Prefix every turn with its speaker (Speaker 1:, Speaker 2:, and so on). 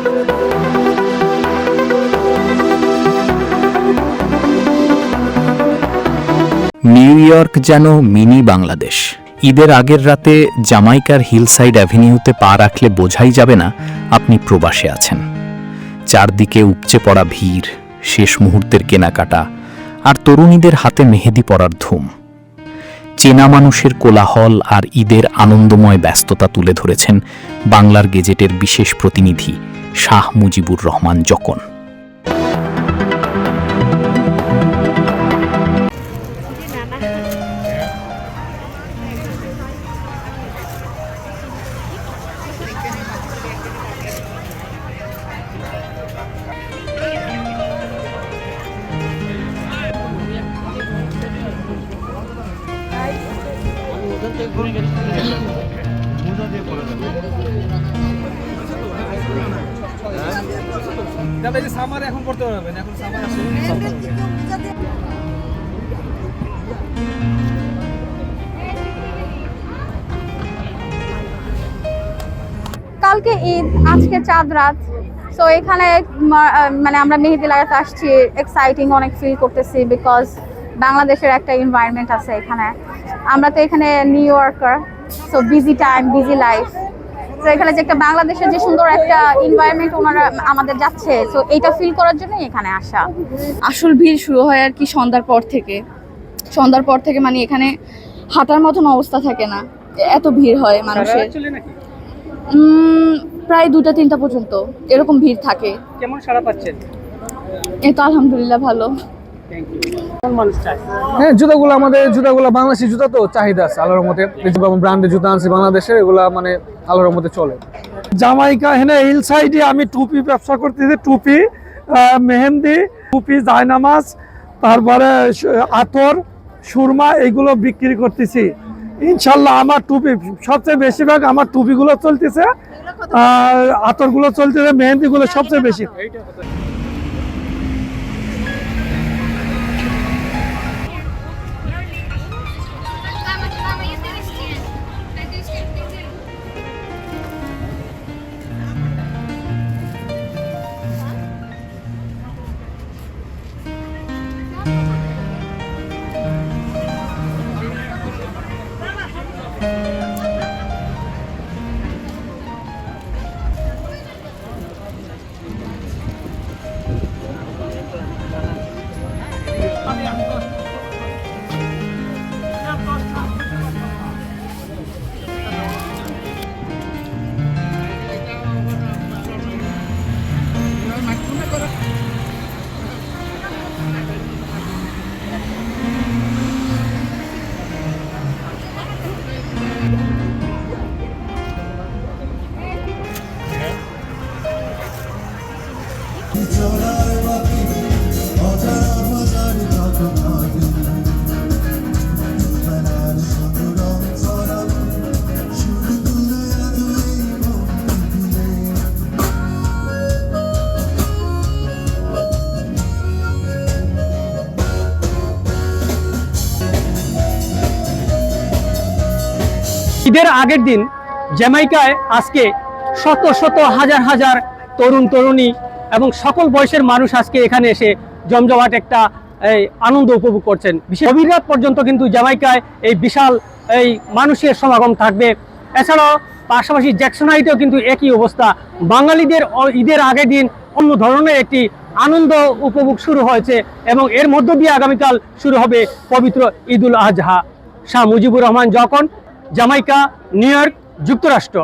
Speaker 1: New York যেন mini Bangladesh. ঈদের আগের রাতে জামাইকার হিলসাইড অ্যাভিনিউতে পা রাখলে বোঝাই যাবে না আপনি প্রবাসে আছেন। চারদিকে উপচে পড়া ভিড়, শেষ মুহূর্তের কেনাকাটা, আর তরুণীদের হাতে মেহেদি পরার ধুম। চেনা মানুষের কোলাহল আর ঈদের আনন্দময় ব্যস্ততা তুলে ধরেছেন বাংলার গেজেটের বিশেষ প্রতিনিধি শাহ মুজিবুর রহমান জকন।
Speaker 2: সামার এখন করতে পারবেন, এখন সামার আসে।
Speaker 3: কালকে ঈদ, আজকে চাঁদ রাত। সো এখানে মানে আমরা মেহেদি লাগাতে আসছি, এক্সাইটিং অনেক ফিল করতেছি বিকজ বাংলাদেশের একটা এনভায়রনমেন্ট আছে এখানে। আমরা তো এখানে new yorker, so busy time, busy life. তো এখানে যে একটা বাংলাদেশের যে সুন্দর একটা এনভায়রনমেন্ট ওনারা আমাদের যাচ্ছে, সো এইটা ফিল করার জন্যই এখানে আসা।
Speaker 4: আসল ভিড় শুরু হয় আর কি সন্ধ্যার পর থেকে মানে এখানে হাঁটার মতন অবস্থা থাকে না, এত ভিড় হয় মানুষের। প্রায় 2টা-3টা পর্যন্ত এরকম ভিড় থাকে।
Speaker 2: কেমন সাড়া পাচ্ছেন?
Speaker 4: এই তো আলহামদুলিল্লাহ ভালো।
Speaker 5: হ্যাঁ, জুতাগুলো আমাদের জুতাগুলো বাংলাদেশি জুতা তো চাহিদা আছে আল্লাহর রহমতে। ব্র্যান্ডের জুতা আনছি বাংলাদেশের, এগুলা মানে আল্লাহর রহমতে চলে।
Speaker 6: জামাইকা এখানে হিল সাইডে আমি টুপি ব্যবসা করতেছি, টুপি, মেহেন্দি, টুপি, জায়নামাজ, তারপরে আতর, সুরমা, এইগুলো বিক্রি করতেছি। ইনশাল্লাহ আমার টুপি সবচেয়ে বেশিরভাগ আমার টুপিগুলো চলতেছে, আর আতরগুলো চলতেছে, মেহেন্দিগুলো সবচেয়ে বেশি।
Speaker 7: ঈদের আগের দিন জ্যামাইকায় আজকে শত শত হাজার হাজার তরুণ তরুণী এবং সকল বয়সের মানুষ আজকে এখানে এসে জমজমাট একটা আনন্দ উপভোগ করছেন। গভীর রাত পর্যন্ত কিন্তু জ্যামাইকায় এই বিশাল এই মানুষের সমাগম থাকবে। এছাড়াও পাশাপাশি জ্যাকসন হাইটেও কিন্তু একই অবস্থা। বাঙালিদের ঈদের আগের দিন অন্য ধরনের একটি আনন্দ উপভোগ শুরু হয়েছে এবং এর মধ্য দিয়ে আগামীকাল শুরু হবে পবিত্র ঈদুল আজহা। শাহ মুজিবুর রহমান জকন, জামাইকা, নিউ ইয়র্ক, যুক্তরাষ্ট্র।